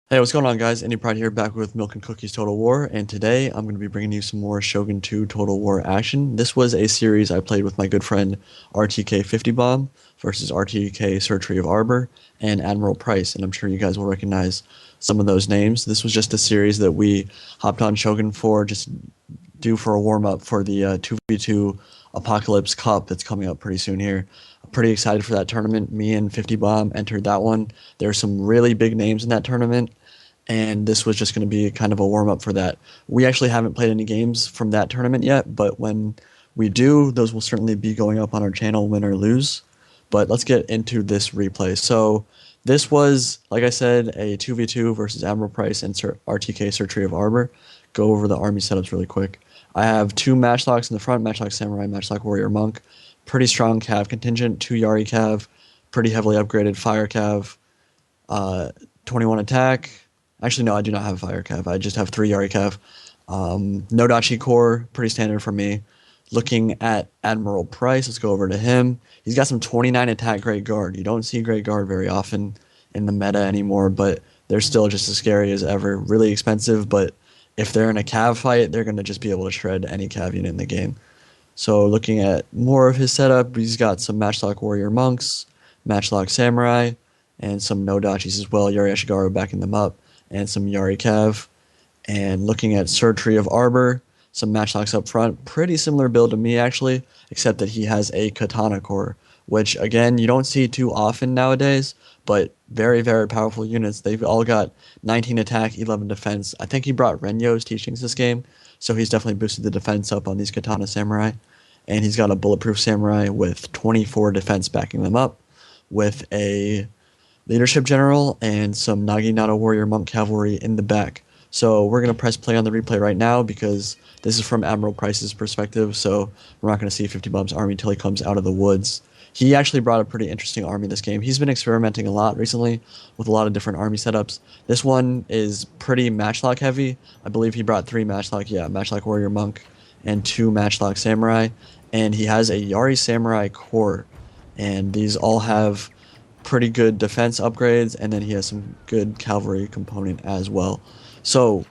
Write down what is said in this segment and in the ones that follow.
Hey, what's going on, guys? AdmiralPrice here, back with Milk and Cookies Total War, and today I'm going to be bringing you some more Shogun 2 Total War action. This was a series I played with my good friend RTK 50 Bomb versus RTK Surgery of Arbor and AdmiralPrice, and I'm sure you guys will recognize some of those names. This was just a series that we hopped on Shogun for, just do for a warm-up for the 2v2 Apocalypse Cup that's coming up pretty soon here. I'm pretty excited for that tournament. Me and 50 Bomb entered that one. There's some really big names in that tournament, and this was just going to be kind of a warm up for that. We actually haven't played any games from that tournament yet, but when we do, those will certainly be going up on our channel, win or lose. But let's get into this replay. So this was, like I said, a 2v2 versus AdmiralPrice and RTK Surgery of Arbor. Go over the army setups really quick. I have two Matchlocks in the front, Matchlock Samurai, Matchlock Warrior Monk. Pretty strong Cav contingent, two Yari Cav, pretty heavily upgraded Fire Cav, 21 attack. Actually, no, I do not have Fire Cav. I just have three Yari Cav. No Dachi Core, pretty standard for me. Looking at AdmiralPrice, let's go over to him. He's got some 29 attack Great Guard. You don't see Great Guard very often in the meta anymore, but they're still just as scary as ever. Really expensive, but if they're in a Cav fight, they're going to just be able to shred any Cav unit in the game. So looking at more of his setup, he's got some Matchlock Warrior Monks, Matchlock Samurai, and some no Dachis as well. Yari Ashigaru backing them up, and some Yari Cav. And looking at Surgery of Arbor, some Matchlocks up front. Pretty similar build to me, actually, except that he has a Katana Core, which, again, you don't see too often nowadays, but very, very powerful units. They've all got 19 attack, 11 defense. I think he brought Renyo's teachings this game, so he's definitely boosted the defense up on these Katana Samurai. And he's got a Bulletproof Samurai with 24 defense backing them up, with a Leadership General and some Naginata Warrior Monk Cavalry in the back. So we're going to press play on the replay right now because this is from AdmiralPrice's perspective, so we're not going to see 50 Bomb's army until he comes out of the woods. He actually brought a pretty interesting army this game. He's been experimenting a lot recently with a lot of different army setups. This one is pretty Matchlock heavy. I believe he brought three Matchlock Warrior Monk and two Matchlock Samurai, and he has a Yari Samurai Core, and these all have pretty good defense upgrades, and then he has some good cavalry component as well. So,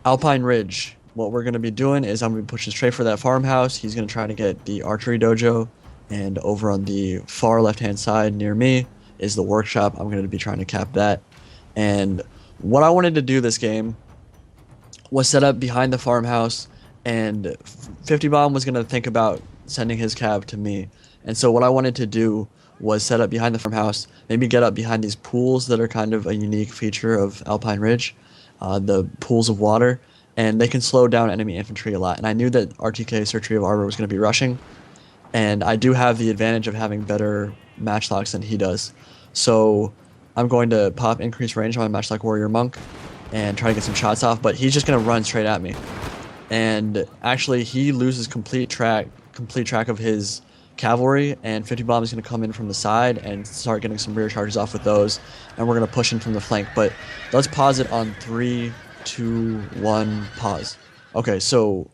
Alpine Ridge, what we're going to be doing is I'm going to be pushing straight for that farmhouse. He's going to try to get the archery dojo, and over on the far left-hand side near me is the workshop. I'm going to be trying to cap that. And what I wanted to do this game was set up behind the farmhouse, and 50 Bomb was going to think about sending his cav to me. And so what I wanted to do was set up behind the farmhouse, maybe get up behind these pools that are kind of a unique feature of Alpine Ridge, the pools of water, and they can slow down enemy infantry a lot. And I knew that RTK Surgery of Arbor was going to be rushing, and I do have the advantage of having better matchlocks than he does. So I'm going to pop increased range on my Matchlock Warrior Monk and try to get some shots off, but he's just going to run straight at me. And actually, he loses complete track of his cavalry, and 50 Bomb is going to come in from the side and start getting some rear charges off with those, and we're going to push in from the flank. But let's pause it on 3, 2, 1, pause. Okay, so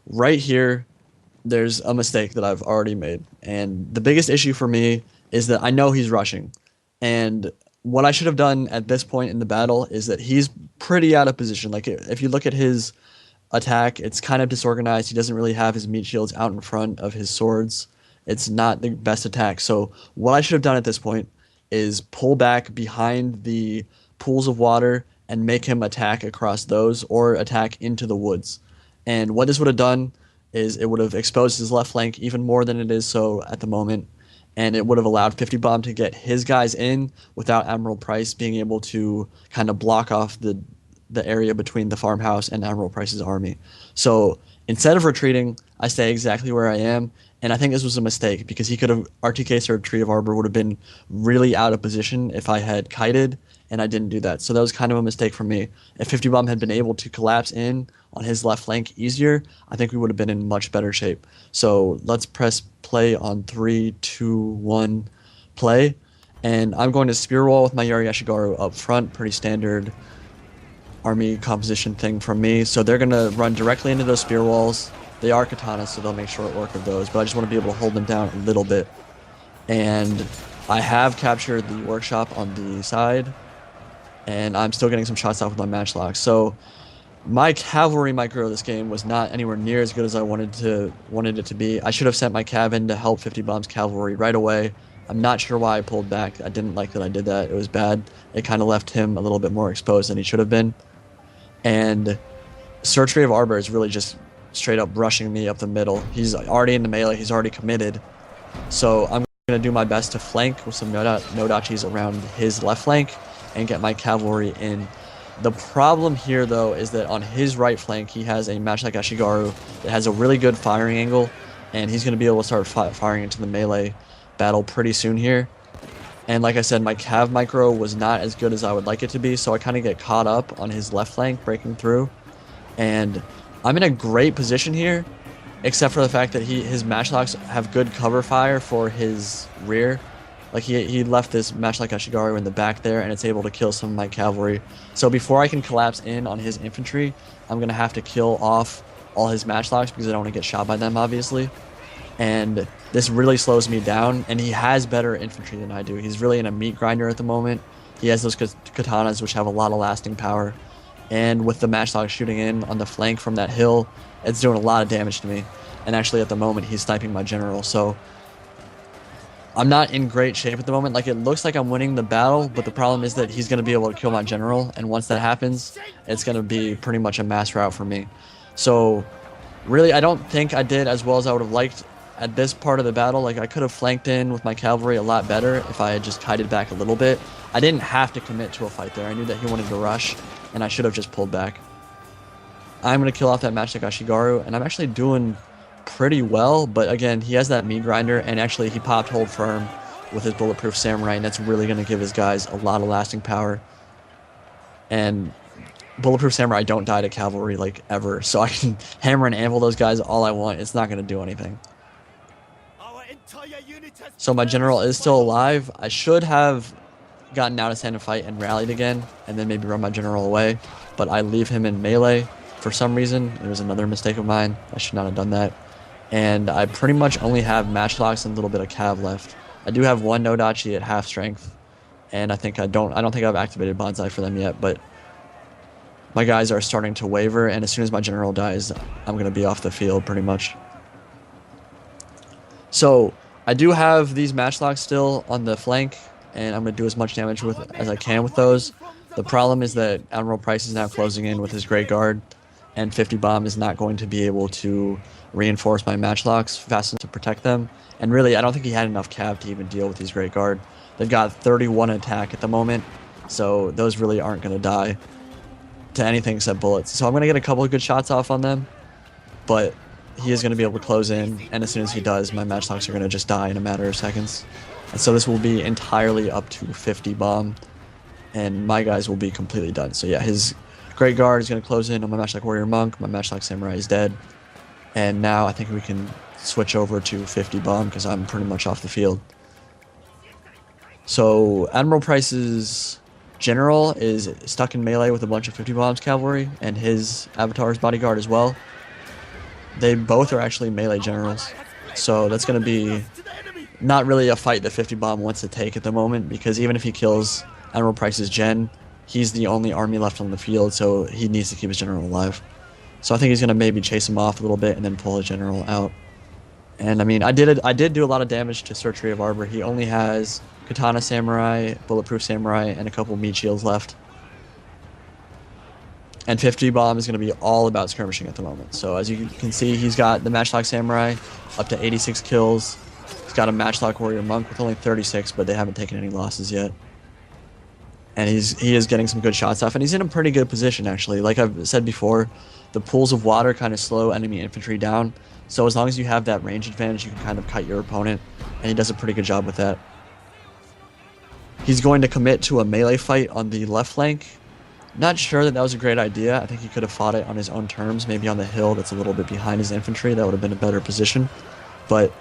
right here, there's a mistake that I've already made, and the biggest issue for me is that I know he's rushing, and what I should have done at this point in the battle is that he's pretty out of position. Like, if you look at his attack, it's kind of disorganized. He doesn't really have his meat shields out in front of his swords. It's not the best attack. So what I should have done at this point is pull back behind the pools of water and make him attack across those or attack into the woods. And what this would have done is it would have exposed his left flank even more than it is so at the moment, and it would have allowed 50 Bomb to get his guys in without AdmiralPrice being able to kind of block off the area between the farmhouse and AdmiralPrice's army. So instead of retreating, I stay exactly where I am, and I think this was a mistake because he could have RTK Surgery of Arbor would have been really out of position if I had kited, and I didn't do that. So that was kind of a mistake for me. If 50 Bomb had been able to collapse in on his left flank easier, I think we would have been in much better shape. So let's press play on 3, 2, 1, play. And I'm going to Spear Wall with my Yari Ashigaru up front, pretty standard army composition thing from me. So they're going to run directly into those spear walls. They are katanas, so they'll make short work of those, but I just want to be able to hold them down a little bit. And I have captured the workshop on the side, and I'm still getting some shots off with my matchlock. So my cavalry micro this game was not anywhere near as good as I wanted it to be. I should have sent my cav in to help 50 bombs cavalry right away. I'm not sure why I pulled back. I didn't like that I did that. It was bad. It kind of left him a little bit more exposed than he should have been. And Surgery of Arbor is really just straight up rushing me up the middle. He's already in the melee. He's already committed. So I'm going to do my best to flank with some Nodachis around his left flank and get my cavalry in. The problem here, though, is that on his right flank, he has a match like Ashigaru that has a really good firing angle, and he's going to be able to start firing into the melee battle pretty soon here. And like I said, my cav micro was not as good as I would like it to be, so I kind of get caught up on his left flank breaking through. And I'm in a great position here, except for the fact that his matchlocks have good cover fire for his rear. Like he left this matchlock Ashigaru in the back there, and it's able to kill some of my cavalry. So before I can collapse in on his infantry, I'm going to have to kill off all his matchlocks because I don't want to get shot by them, obviously. And this really slows me down, and he has better infantry than I do. He's really in a meat grinder at the moment. He has those katanas, which have a lot of lasting power. And with the matchlock shooting in on the flank from that hill, it's doing a lot of damage to me. And actually, at the moment, he's sniping my general. So I'm not in great shape at the moment. Like, it looks like I'm winning the battle, but the problem is that he's going to be able to kill my general. And once that happens, it's going to be pretty much a mass rout for me. So really, I don't think I did as well as I would have liked at this part of the battle. Like, I could have flanked in with my cavalry a lot better if I had just kited back a little bit. I didn't have to commit to a fight there. I knew that he wanted to rush, and I should have just pulled back. I'm going to kill off that match like Ashigaru, and I'm actually doing pretty well, but again, he has that meat grinder, and actually he popped hold firm with his bulletproof samurai, and that's really going to give his guys a lot of lasting power. And bulletproof samurai don't die to cavalry, like, ever, so I can hammer and anvil those guys all I want. It's not going to do anything. So my general is still alive. I should have gotten out of hand and fight and rallied again, and then maybe run my general away, but I leave him in melee for some reason. It was another mistake of mine. I should not have done that. And I pretty much only have matchlocks and a little bit of cav left. I do have one Nodachi at half strength, and I don't think I've activated Bonsai for them yet, but my guys are starting to waver, and as soon as my general dies, I'm going to be off the field pretty much. So I do have these matchlocks still on the flank, and I'm going to do as much damage as I can with those. The problem is that AdmiralPrice is now closing in with his Great Guard, and 50 Bomb is not going to be able to reinforce my matchlocks fast enough to protect them. And really, I don't think he had enough cav to even deal with these Great Guard. They've got 31 attack at the moment, so those really aren't going to die to anything except bullets. So I'm going to get a couple of good shots off on them, but he is going to be able to close in, and as soon as he does, my matchlocks are going to just die in a matter of seconds. And so this will be entirely up to 50 Bomb, and my guys will be completely done. So yeah, his Great Guard is going to close in on my Matchlock Warrior Monk, my Matchlock Samurai is dead, and now I think we can switch over to 50 Bomb because I'm pretty much off the field. So AdmiralPrice's general is stuck in melee with a bunch of 50 Bombs cavalry, and his avatar's bodyguard as well. They both are actually melee generals, so that's going to be not really a fight that 50 Bomb wants to take at the moment, because even if he kills AdmiralPrice's gen, he's the only army left on the field, so he needs to keep his general alive. So I think he's going to maybe chase him off a little bit and then pull his general out. And I mean, I did do a lot of damage to Surgery of Arbor. He only has Katana Samurai, Bulletproof Samurai, and a couple meat shields left. And 50 Bomb is going to be all about skirmishing at the moment. So as you can see, he's got the Matchlock Samurai up to 86 kills. He's got a Matchlock Warrior Monk with only 36, but they haven't taken any losses yet. And he is getting some good shots off, and he's in a pretty good position, actually. Like I've said before, the pools of water kind of slow enemy infantry down, so as long as you have that range advantage, you can kind of cut your opponent, and he does a pretty good job with that. He's going to commit to a melee fight on the left flank. Not sure that was a great idea. I think he could have fought it on his own terms, maybe on the hill that's a little bit behind his infantry. That would have been a better position. But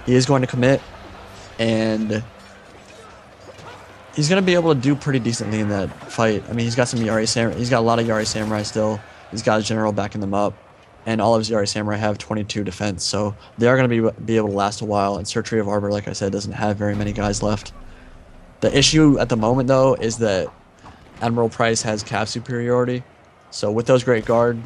he is going to commit, and he's going to be able to do pretty decently in that fight. I mean, he's got some Yari Samurai. He's got a lot of Yari Samurai still. He's got his general backing them up, and all of his Yari Samurai have 22 defense, so they are going to be able to last a while. And Surgery of Arbor, like I said, doesn't have very many guys left. The issue at the moment, though, is that AdmiralPrice has cap superiority. So with those Great Guard,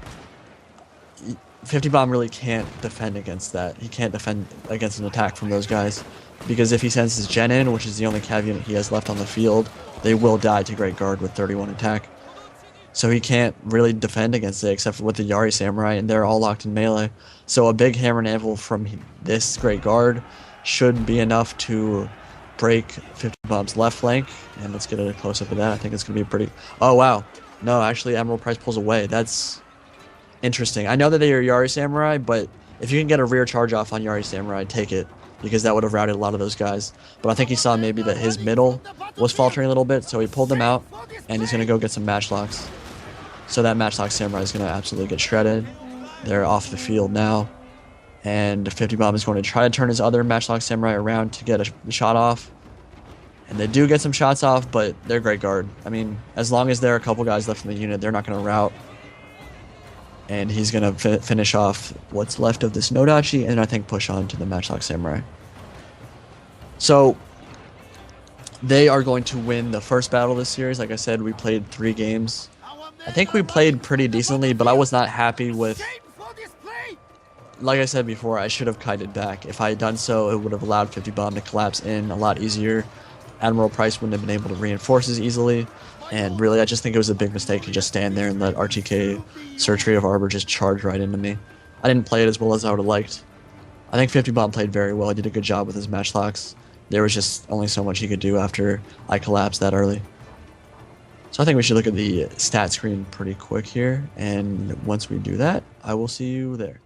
50 Bomb really can't defend against that. He can't defend against an attack from those guys. Because if he sends his Gen in, which is the only cav unit he has left on the field, they will die to Great Guard with 31 attack. So he can't really defend against it except for with the Yari Samurai, and they're all locked in melee. So a big hammer and anvil from this Great Guard should be enough to break 50 Bomb's left flank. And let's get a close-up of that. I think it's going to be pretty... Oh, wow. No, actually, AdmiralPrice pulls away. That's interesting. I know that they are Yari Samurai, but if you can get a rear charge off on Yari Samurai, take it, because that would have routed a lot of those guys. But I think he saw maybe that his middle was faltering a little bit, so he pulled them out, and he's going to go get some matchlocks. So that matchlock Samurai is going to absolutely get shredded. They're off the field now, and 50 Bomb is going to try to turn his other matchlock Samurai around to get a shot off. And they do get some shots off, but they're Great Guard. I mean, as long as there are a couple guys left in the unit, they're not going to rout. And he's going to finish off what's left of this Nodachi, and I think push on to the Matchlock Samurai. So, they are going to win the first battle of this series. Like I said, we played 3 games. I think we played pretty decently, but I was not happy with... Like I said before, I should have kited back. If I had done so, it would have allowed 50 Bomb to collapse in a lot easier. AdmiralPrice wouldn't have been able to reinforce as easily. And really, I just think it was a big mistake to just stand there and let RTK Surgery of Arbor just charge right into me. I didn't play it as well as I would have liked. I think 50 Bomb played very well. He did a good job with his matchlocks. There was just only so much he could do after I collapsed that early. So I think we should look at the stat screen pretty quick here. And once we do that, I will see you there.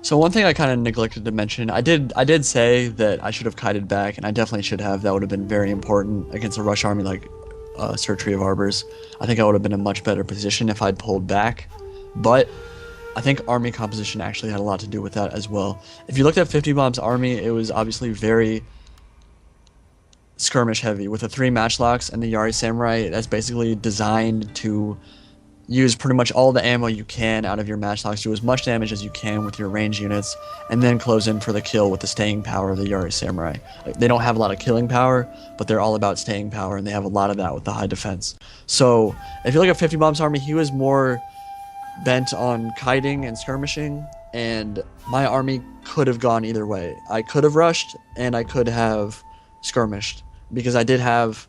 So one thing I kind of neglected to mention, I did say that I should have kited back, and I definitely should have. That would have been very important against a rush army like Surgery of Arbors. I think I would have been in a much better position if I'd pulled back, but I think army composition actually had a lot to do with that as well. If you looked at 50 Bomb's army, it was obviously very skirmish heavy with the 3 matchlocks and the Yari Samurai. That's basically designed to use pretty much all the ammo you can out of your matchlocks, do as much damage as you can with your range units, and then close in for the kill with the staying power of the Yari Samurai. They don't have a lot of killing power, but they're all about staying power, and they have a lot of that with the high defense. So if you look at 50 Bomb's army, he was more bent on kiting and skirmishing, and my army could have gone either way. I could have rushed, and I could have skirmished, because I did have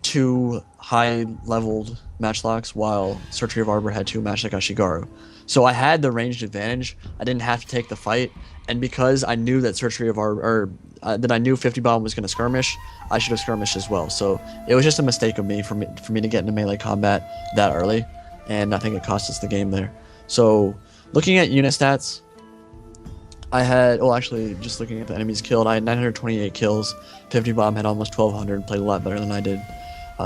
2 high-leveled matchlocks, while Surgery of Arbor had 2 matchlocks Ashigaru. So I had the ranged advantage. I didn't have to take the fight, and because I knew that Surgery of Arbor, that I knew 50 Bomb was going to skirmish, I should have skirmished as well. So it was just a mistake of me for me to get into melee combat that early, and I think it cost us the game there. So looking at unit stats, I had, well, actually, just looking at the enemies killed, I had 928 kills. 50 Bomb had almost 1,200, played a lot better than I did.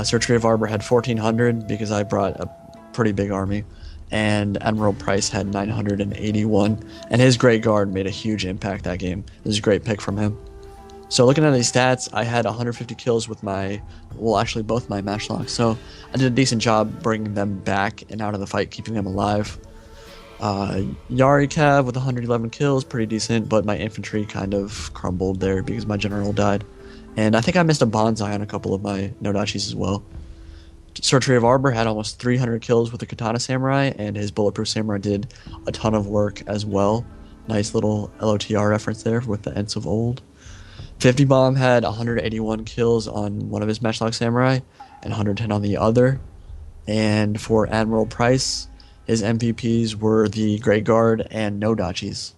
Surgery of Arbor had 1,400 because I brought a pretty big army. And AdmiralPrice had 981. And his Great Guard made a huge impact that game. It was a great pick from him. So looking at these stats, I had 150 kills with my, well, actually both my matchlocks. So I did a decent job bringing them back and out of the fight, keeping them alive. Yari Cav with 111 kills, pretty decent, but my infantry kind of crumbled there because my general died. And I think I missed a bonsai on a couple of my Nodachis as well. Surgery of Arbor had almost 300 kills with the Katana Samurai, and his Bulletproof Samurai did a ton of work as well. Nice little LOTR reference there with the Ents of Old. 50 Bomb had 181 kills on one of his Matchlock Samurai, and 110 on the other. And for AdmiralPrice, his MVPs were the Great Guard and Nodachis.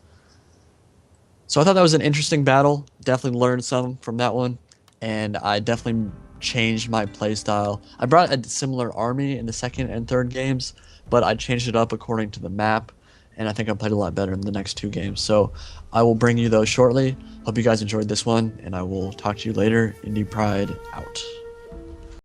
So I thought that was an interesting battle. Definitely learned some from that one. And I definitely changed my playstyle. I brought a similar army in the second and third games, but I changed it up according to the map. And I think I played a lot better in the next 2 games. So I will bring you those shortly. Hope you guys enjoyed this one, and I will talk to you later. Indie Pride out.